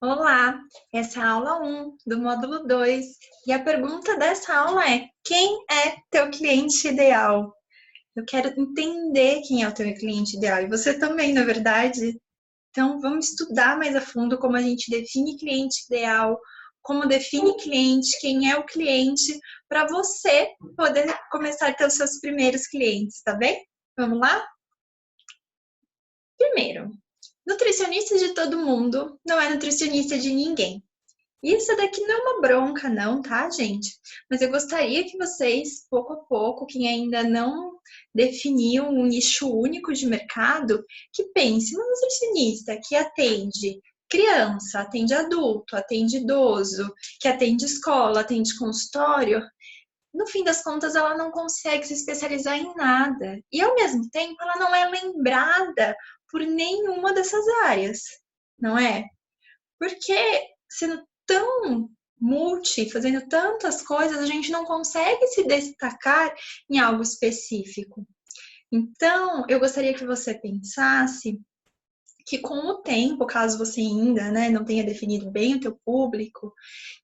Olá, essa é a aula 1 do módulo 2 e a pergunta dessa aula é: quem é teu cliente ideal? Eu quero entender quem é o teu cliente ideal e você também, na verdade. Então, vamos estudar mais a fundo como a gente define cliente ideal, como define cliente, quem é o cliente, para você poder começar a ter os seus primeiros clientes, tá bem? Vamos lá? Primeiro, nutricionista de todo mundo não é nutricionista de ninguém. Isso daqui não é uma bronca, não, tá, gente? Mas eu gostaria que vocês, pouco a pouco, quem ainda não definiu um nicho único de mercado, que pense no nutricionista que atende criança, atende adulto, atende idoso, que atende escola, atende consultório. No fim das contas, ela não consegue se especializar em nada. E, ao mesmo tempo, ela não é lembrada por nenhuma dessas áreas, não é? Porque sendo tão multi, fazendo tantas coisas, a gente não consegue se destacar em algo específico. Então, eu gostaria que você pensasse que com o tempo, caso você ainda não tenha definido bem o teu público,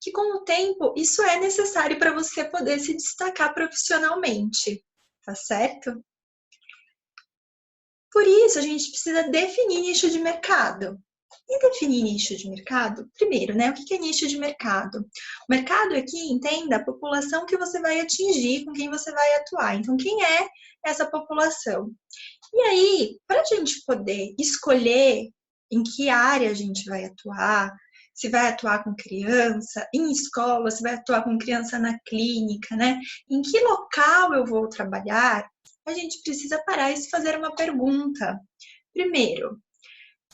que com o tempo isso é necessário para você poder se destacar profissionalmente, tá certo? Por isso, a gente precisa definir nicho de mercado. E definir nicho de mercado, primeiro, o que é nicho de mercado? O mercado aqui, entenda a população que você vai atingir, com quem você vai atuar. Então, quem é essa população? E aí, para a gente poder escolher em que área a gente vai atuar, se vai atuar com criança, em escola, se vai atuar com criança na clínica, em que local eu vou trabalhar, a gente precisa parar e se fazer uma pergunta. Primeiro,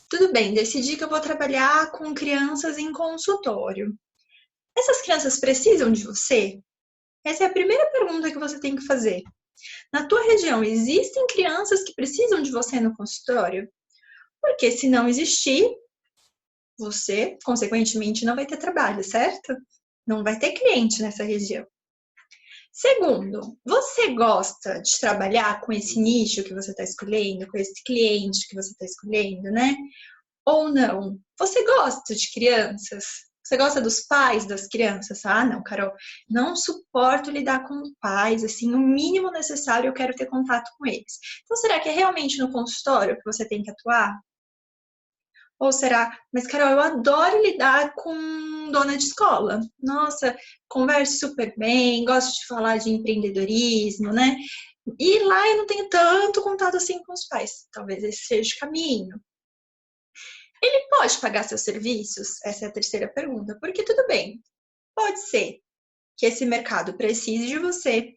tudo bem, decidi que eu vou trabalhar com crianças em consultório. Essas crianças precisam de você? Essa é a primeira pergunta que você tem que fazer. Na tua região, existem crianças que precisam de você no consultório? Porque se não existir, você, consequentemente, não vai ter trabalho, certo? Não vai ter cliente nessa região. Segundo, você gosta de trabalhar com esse nicho que você está escolhendo, com esse cliente que você está escolhendo, Ou não? Você gosta de crianças? Você gosta dos pais das crianças? Ah, não, Carol, não suporto lidar com pais, assim, o mínimo necessário eu quero ter contato com eles. Então, será que é realmente no consultório que você tem que atuar? Ou será, mas Carol, eu adoro lidar com dona de escola. Nossa, converso super bem, gosto de falar de empreendedorismo, E lá eu não tenho tanto contato assim com os pais. Talvez esse seja o caminho. Ele pode pagar seus serviços? Essa é a terceira pergunta. Porque tudo bem, pode ser que esse mercado precise de você,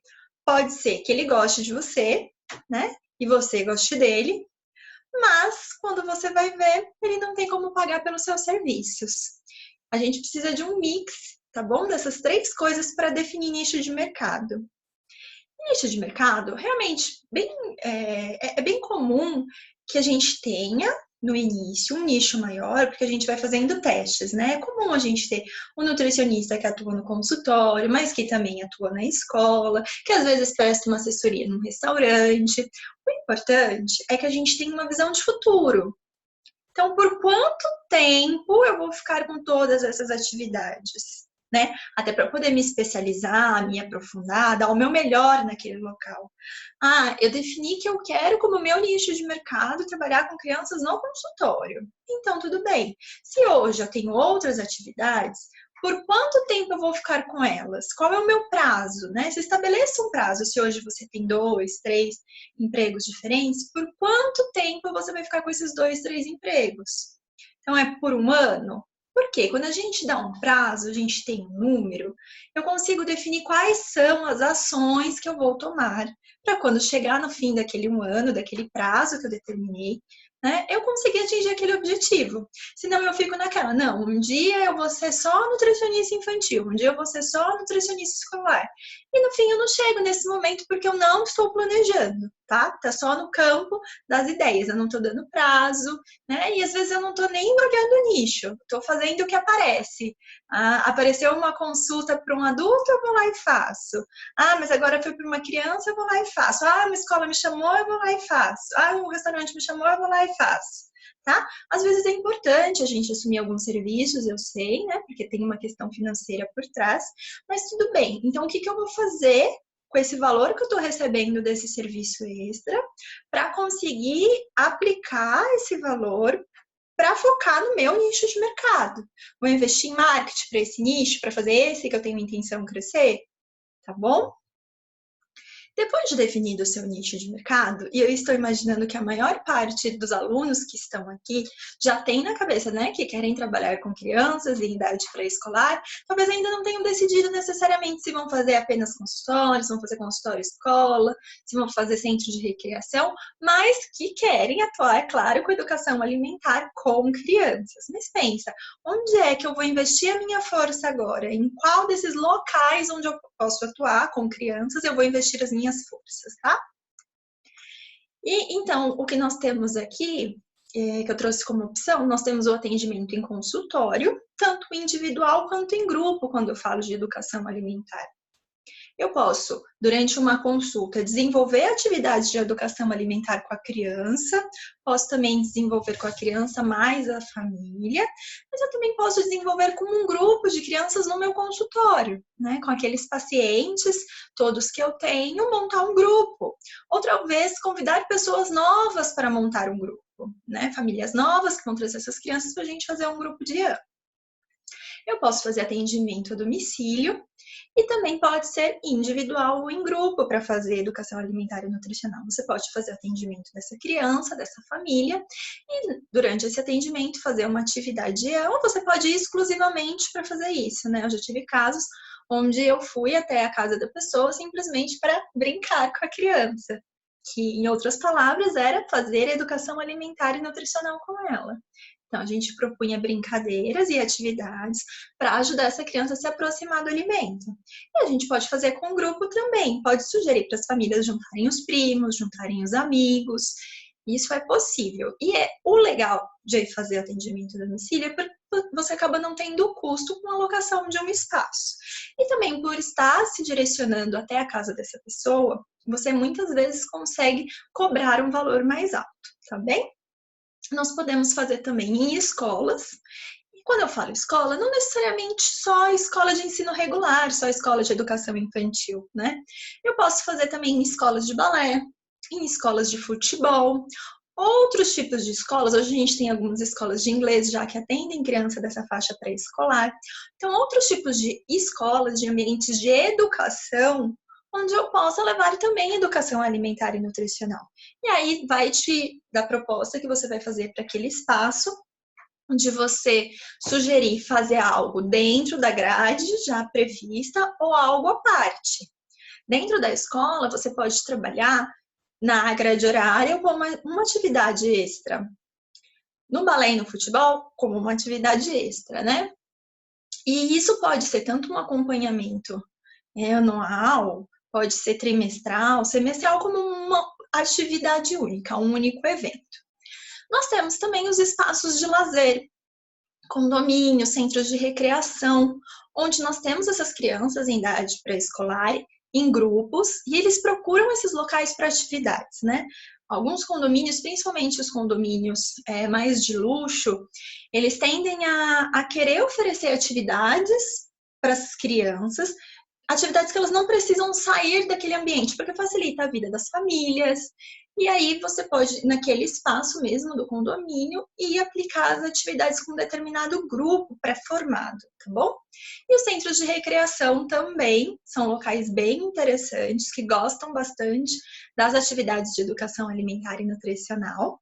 pode ser que ele goste de você, E você goste dele, mas quando você vai ver, ele não tem como pagar pelos seus serviços. A gente precisa de um mix, tá bom? Dessas três coisas para definir nicho de mercado. Nicho de mercado, realmente, é bem comum que a gente tenha no início um nicho maior, porque a gente vai fazendo testes, É comum a gente ter um nutricionista que atua no consultório, mas que também atua na escola, que às vezes presta uma assessoria num restaurante. O importante é que a gente tenha uma visão de futuro. Então, por quanto tempo eu vou ficar com todas essas atividades? Até para poder me especializar, me aprofundar, dar o meu melhor naquele local. Ah, eu defini que eu quero como meu nicho de mercado trabalhar com crianças no consultório. Então, tudo bem. Se hoje eu tenho outras atividades, por quanto tempo eu vou ficar com elas? Qual é o meu prazo, Você estabeleça um prazo. Se hoje você tem 2, 3 empregos diferentes, por quanto tempo você vai ficar com esses 2, 3 empregos? Então, é por um ano? Porque quando a gente dá um prazo, a gente tem um número, eu consigo definir quais são as ações que eu vou tomar para quando chegar no fim daquele um ano, daquele prazo que eu determinei, eu conseguir atingir aquele objetivo. Senão eu fico naquela, não, um dia eu vou ser só nutricionista infantil, um dia eu vou ser só nutricionista escolar. E no fim eu não chego nesse momento porque eu não estou planejando, tá? Tá só no campo das ideias, eu não estou dando prazo, E às vezes eu não estou nem olhando nicho, estou fazendo o que aparece. Ah, apareceu uma consulta para um adulto, eu vou lá e faço. Ah, mas agora foi para uma criança, eu vou lá e faço. Ah, uma escola me chamou, eu vou lá e faço. Ah, um restaurante me chamou, eu vou lá e faço. tá? Às vezes é importante a gente assumir alguns serviços, eu sei, né? Porque tem uma questão financeira por trás, mas tudo bem. Então, o que eu vou fazer com esse valor que eu estou recebendo desse serviço extra para conseguir aplicar esse valor para focar no meu nicho de mercado? Vou investir em marketing para esse nicho, para fazer esse que eu tenho intenção de crescer, tá bom? Depois de definido o seu nicho de mercado, e eu estou imaginando que a maior parte dos alunos que estão aqui já tem na cabeça, né, que querem trabalhar com crianças em idade pré-escolar, talvez ainda não tenham decidido necessariamente se vão fazer apenas consultório, se vão fazer consultório escola, se vão fazer centro de recreação, mas que querem atuar, é claro, com educação alimentar com crianças. Mas pensa, onde é que eu vou investir a minha força agora? Em qual desses locais onde eu posso atuar com crianças eu vou investir as minhas forças, tá? E então, o que nós temos aqui, que eu trouxe como opção, nós temos o atendimento em consultório, tanto individual quanto em grupo, quando eu falo de educação alimentar. Eu posso, durante uma consulta, desenvolver atividades de educação alimentar com a criança, posso também desenvolver com a criança mais a família, mas eu também posso desenvolver com um grupo de crianças no meu consultório, né? Com aqueles pacientes, todos que eu tenho, montar um grupo. Outra vez, convidar pessoas novas para montar um grupo, né? Famílias novas que vão trazer essas crianças para a gente fazer um grupo de ano. Eu posso fazer atendimento a domicílio e também pode ser individual ou em grupo para fazer educação alimentar e nutricional. Você pode fazer atendimento dessa criança, dessa família, e durante esse atendimento fazer uma atividade, ou você pode ir exclusivamente para fazer isso, né? Eu já tive casos onde eu fui até a casa da pessoa simplesmente para brincar com a criança, que, em outras palavras, era fazer educação alimentar e nutricional com ela. Então, a gente propunha brincadeiras e atividades para ajudar essa criança a se aproximar do alimento. E a gente pode fazer com o grupo também, pode sugerir para as famílias juntarem os primos, juntarem os amigos, isso é possível. E o legal de fazer atendimento a domicílio é porque você acaba não tendo custo com a alocação de um espaço. E também por estar se direcionando até a casa dessa pessoa, você muitas vezes consegue cobrar um valor mais alto, tá bem? Nós podemos fazer também em escolas. E quando eu falo escola, não necessariamente só escola de ensino regular, só escola de educação infantil, né? Eu posso fazer também em escolas de balé, em escolas de futebol, outros tipos de escolas. Hoje a gente tem algumas escolas de inglês já que atendem criança dessa faixa pré-escolar. Então, outros tipos de escolas, de ambientes de educação, onde eu possa levar também educação alimentar e nutricional. E aí vai te dar proposta que você vai fazer para aquele espaço, onde você sugerir fazer algo dentro da grade já prevista ou algo à parte. Dentro da escola, você pode trabalhar na grade horária como uma atividade extra. No balé e no futebol, como uma atividade extra, né? E isso pode ser tanto um acompanhamento anual, pode ser trimestral, semestral, como uma atividade única, um único evento. Nós temos também os espaços de lazer, condomínios, centros de recreação, onde nós temos essas crianças em idade pré-escolar em grupos e eles procuram esses locais para atividades, né? Alguns condomínios, principalmente os condomínios mais de luxo, eles tendem a querer oferecer atividades para as crianças, atividades que elas não precisam sair daquele ambiente, porque facilita a vida das famílias. E aí você pode, naquele espaço mesmo do condomínio, ir aplicar as atividades com um determinado grupo pré-formado, tá bom? E os centros de recreação também são locais bem interessantes, que gostam bastante das atividades de educação alimentar e nutricional.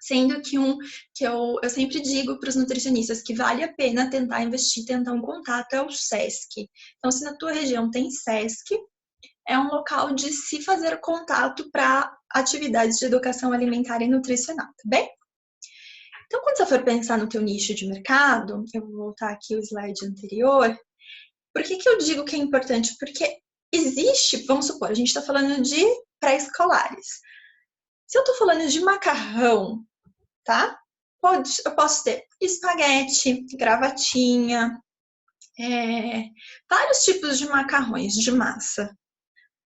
Sendo que eu sempre digo para os nutricionistas que vale a pena tentar investir, tentar um contato, é o SESC. Então, se na tua região tem SESC, é um local de se fazer contato para atividades de educação alimentar e nutricional, tá bem? Então, quando você for pensar no teu nicho de mercado, eu vou voltar aqui ao slide anterior. Por que eu digo que é importante? Porque existe, vamos supor, a gente está falando de pré-escolares. Se eu estou falando de macarrão, tá? Eu posso ter espaguete, gravatinha, vários tipos de macarrões de massa.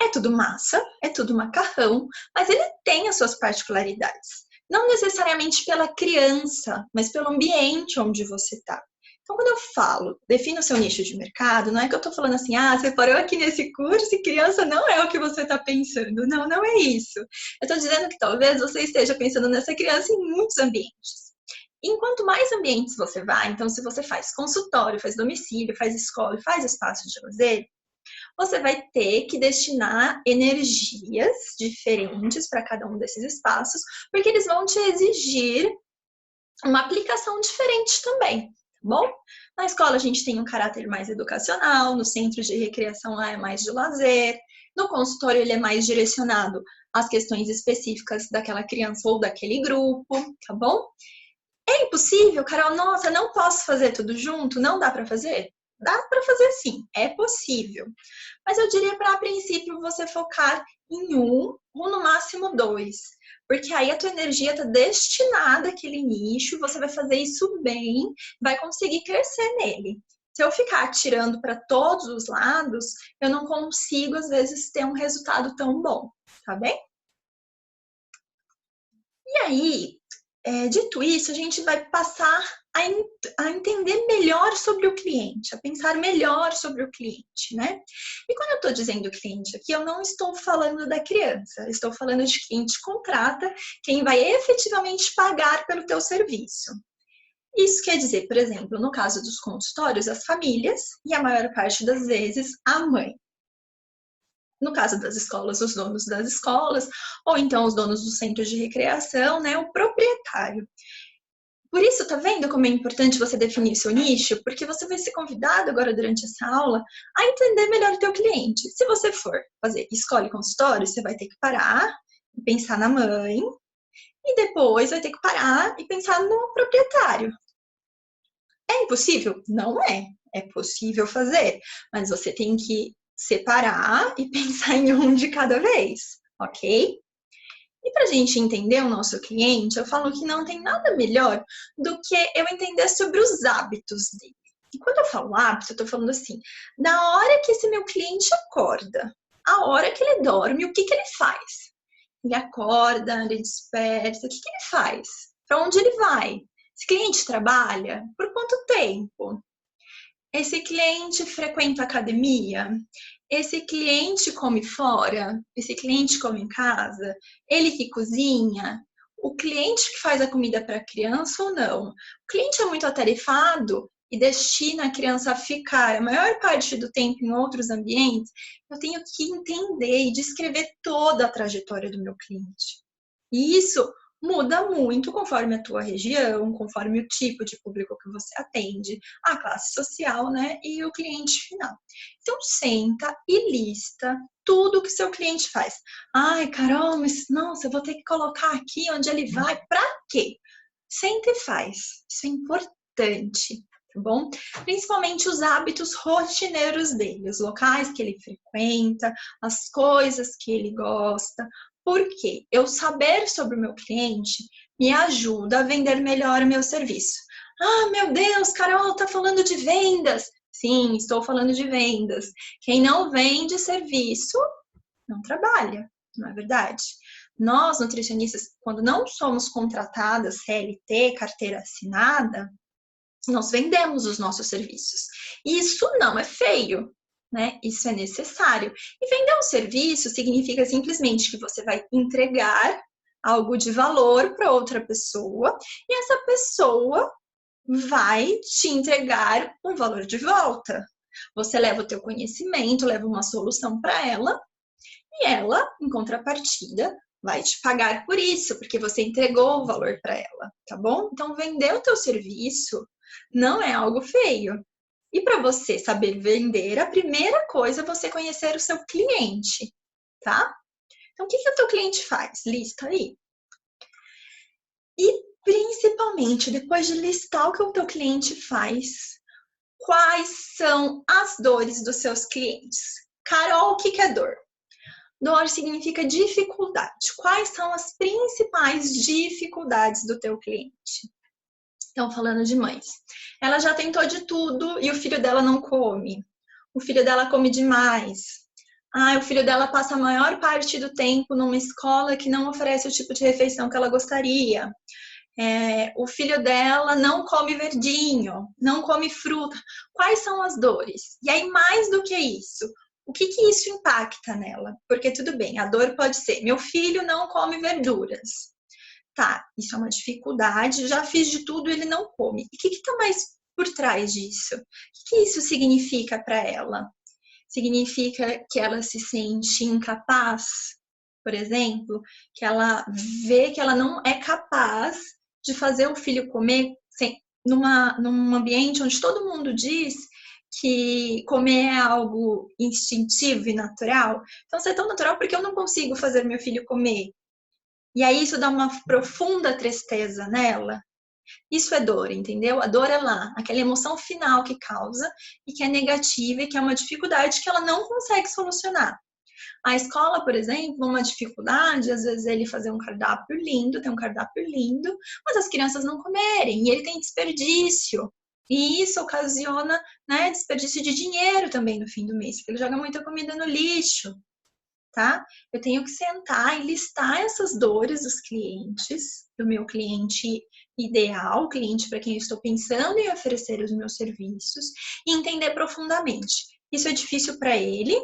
É tudo massa, é tudo macarrão, mas ele tem as suas particularidades. Não necessariamente pela criança, mas pelo ambiente onde você está. Então, quando eu falo, defina o seu nicho de mercado, não é que eu estou falando assim, você parou aqui nesse curso e criança não é o que você está pensando. Não, não é isso. Eu estou dizendo que talvez você esteja pensando nessa criança em muitos ambientes. Enquanto mais ambientes você vai, então se você faz consultório, faz domicílio, faz escola, faz espaço de lazer, você vai ter que destinar energias diferentes para cada um desses espaços, porque eles vão te exigir uma aplicação diferente também, tá bom? Na escola a gente tem um caráter mais educacional, no centro de recreação lá é mais de lazer, no consultório ele é mais direcionado às questões específicas daquela criança ou daquele grupo, tá bom? É impossível, Carol? Nossa, não posso fazer tudo junto? Não dá para fazer? Dá para fazer sim, é possível. Mas eu diria para, a princípio, você focar em um ou no máximo dois. Porque aí a tua energia está destinada àquele nicho, você vai fazer isso bem, vai conseguir crescer nele. Se eu ficar tirando para todos os lados, eu não consigo, às vezes, ter um resultado tão bom, tá bem? E aí, dito isso, a gente vai passar a entender melhor sobre o cliente, a pensar melhor sobre o cliente, né? E quando eu estou dizendo cliente aqui, eu não estou falando da criança, estou falando de quem te contrata, quem vai efetivamente pagar pelo teu serviço. Isso quer dizer, por exemplo, no caso dos consultórios, as famílias e a maior parte das vezes a mãe. No caso das escolas, os donos das escolas, ou então os donos dos centros de recreação, né, o proprietário. Por isso, tá vendo como é importante você definir seu nicho? Porque você vai ser convidado agora durante essa aula a entender melhor o teu cliente. Se você for fazer escola e consultório, você vai ter que parar e pensar na mãe, e depois vai ter que parar e pensar no proprietário. É impossível? Não é. É possível fazer, mas você tem que separar e pensar em um de cada vez, ok? E para a gente entender o nosso cliente, eu falo que não tem nada melhor do que eu entender sobre os hábitos dele. E quando eu falo hábito, eu estou falando assim, da hora que esse meu cliente acorda, a hora que ele dorme, o que ele faz? Ele acorda, ele desperta, o que ele faz? Para onde ele vai? Esse cliente trabalha? Por quanto tempo? Esse cliente frequenta a academia? Esse cliente come fora? Esse cliente come em casa? Ele que cozinha? O cliente que faz a comida para a criança ou não? O cliente é muito atarefado e destina a criança a ficar a maior parte do tempo em outros ambientes? Eu tenho que entender e descrever toda a trajetória do meu cliente. E isso muda muito conforme a tua região, conforme o tipo de público que você atende, a classe social, né, e o cliente final. Então, senta e lista tudo que seu cliente faz. Ai, Carol, mas nossa, eu vou ter que colocar aqui onde ele vai, pra quê? Senta e faz. Isso é importante, tá bom? Principalmente os hábitos rotineiros dele, os locais que ele frequenta, as coisas que ele gosta. Porque eu saber sobre o meu cliente me ajuda a vender melhor o meu serviço. Ah, meu Deus, Carol, tá falando de vendas. Sim, estou falando de vendas. Quem não vende serviço, não trabalha, não é verdade? Nós, nutricionistas, quando não somos contratadas CLT, carteira assinada, nós vendemos os nossos serviços. E isso não é feio, né? Isso é necessário. E vender um serviço significa simplesmente que você vai entregar algo de valor para outra pessoa e essa pessoa vai te entregar um valor de volta. Você leva o teu conhecimento, leva uma solução para ela e ela, em contrapartida, vai te pagar por isso, porque você entregou o valor para ela, tá bom? Então, vender o teu serviço não é algo feio. E para você saber vender, a primeira coisa é você conhecer o seu cliente, tá? Então, o que o teu cliente faz? Lista aí. E, principalmente, depois de listar o que o teu cliente faz, quais são as dores dos seus clientes? Carol, o que é dor? Dor significa dificuldade. Quais são as principais dificuldades do teu cliente? Então, falando de mães. Ela já tentou de tudo e o filho dela não come. O filho dela come demais. Ah, o filho dela passa a maior parte do tempo numa escola que não oferece o tipo de refeição que ela gostaria. O filho dela não come verdinho, não come fruta. Quais são as dores? E aí, mais do que isso, o que isso impacta nela? Porque tudo bem, a dor pode ser, meu filho não come verduras. Tá, isso é uma dificuldade, já fiz de tudo, ele não come. E o que está mais por trás disso? O que isso significa para ela? Significa que ela se sente incapaz, por exemplo, que ela vê que ela não é capaz de fazer o filho comer num ambiente onde todo mundo diz que comer é algo instintivo e natural. Então, se é tão natural, por que eu não consigo fazer meu filho comer? E aí isso dá uma profunda tristeza nela. Isso é dor, entendeu? A dor é lá, aquela emoção final que causa e que é negativa e que é uma dificuldade que ela não consegue solucionar. A escola, por exemplo, uma dificuldade, às vezes ele fazer um cardápio lindo, tem um cardápio lindo, mas as crianças não comerem, e ele tem desperdício. E isso ocasiona, né, desperdício de dinheiro também no fim do mês, porque ele joga muita comida no lixo, tá? Eu tenho que sentar e listar essas dores dos clientes, do meu cliente ideal, cliente para quem eu estou pensando em oferecer os meus serviços, e entender profundamente. Isso é difícil para ele,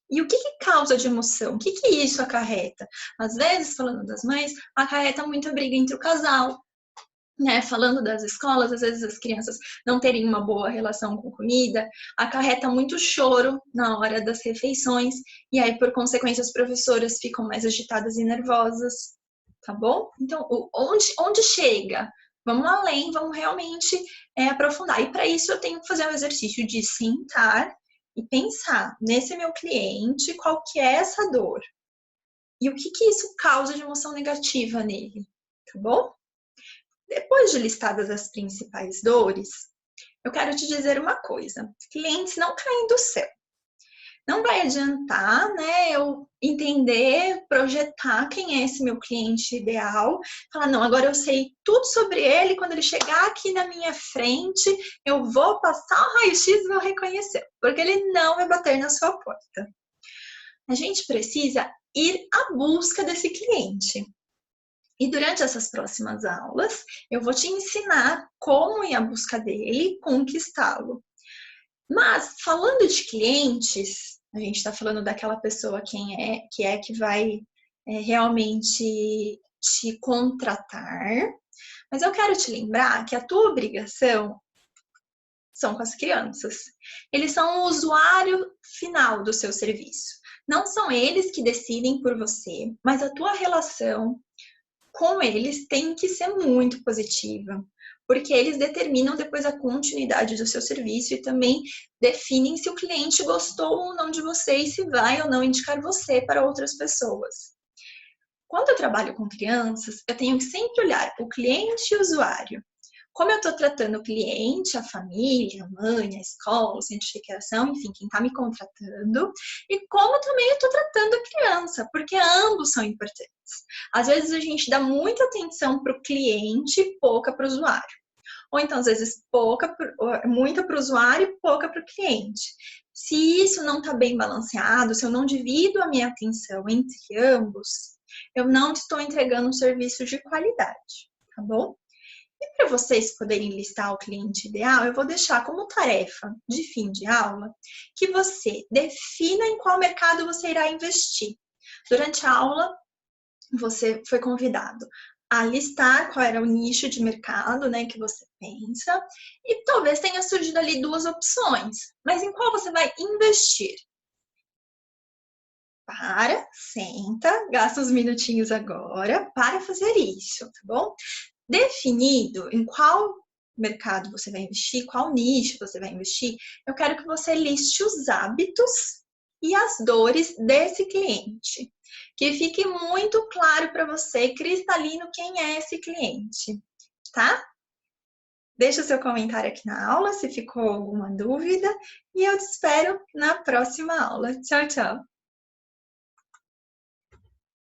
e o que causa de emoção? O que isso acarreta? Às vezes, falando das mães, acarreta muita briga entre o casal. Né? Falando das escolas, às vezes as crianças não terem uma boa relação com comida, acarreta muito choro na hora das refeições, e aí, por consequência, as professoras ficam mais agitadas e nervosas, tá bom? Então, onde chega? Vamos além, vamos realmente aprofundar. E para isso eu tenho que fazer o exercício de sentar e pensar nesse meu cliente, qual que é essa dor? E o que isso causa de emoção negativa nele, tá bom? Depois de listadas as principais dores, eu quero te dizer uma coisa: clientes não caem do céu. Não vai adiantar, né, eu entender, projetar quem é esse meu cliente ideal, falar, não, agora eu sei tudo sobre ele, quando ele chegar aqui na minha frente, eu vou passar o raio-x e vou reconhecer, porque ele não vai bater na sua porta. A gente precisa ir à busca desse cliente. E durante essas próximas aulas, eu vou te ensinar como ir à busca dele, conquistá-lo. Mas, falando de clientes, a gente está falando daquela pessoa que vai realmente te contratar. Mas eu quero te lembrar que a tua obrigação são com as crianças. Eles são o usuário final do seu serviço. Não são eles que decidem por você, mas a tua relação com eles tem que ser muito positiva, porque eles determinam depois a continuidade do seu serviço e também definem se o cliente gostou ou não de você e se vai ou não indicar você para outras pessoas. Quando eu trabalho com crianças, eu tenho que sempre olhar o cliente e o usuário. Como eu estou tratando o cliente, a família, a mãe, a escola, o centro de recreação, enfim, quem está me contratando, e como também eu estou tratando a criança, porque ambos são importantes. Às vezes a gente dá muita atenção para o cliente e pouca para o usuário. Ou então, às vezes, muita para o usuário e pouca para o cliente. Se isso não está bem balanceado, se eu não divido a minha atenção entre ambos, eu não estou entregando um serviço de qualidade, tá bom? E para vocês poderem listar o cliente ideal, eu vou deixar como tarefa de fim de aula que você defina em qual mercado você irá investir. Durante a aula, você foi convidado a listar qual era o nicho de mercado, né, que você pensa, e talvez tenha surgido ali duas opções, mas em qual você vai investir? Senta, gasta uns minutinhos agora para fazer isso, tá bom? Definido em qual mercado você vai investir, qual nicho você vai investir, eu quero que você liste os hábitos e as dores desse cliente. Que fique muito claro para você, cristalino, quem é esse cliente, tá? Deixa o seu comentário aqui na aula se ficou alguma dúvida e eu te espero na próxima aula. Tchau, tchau!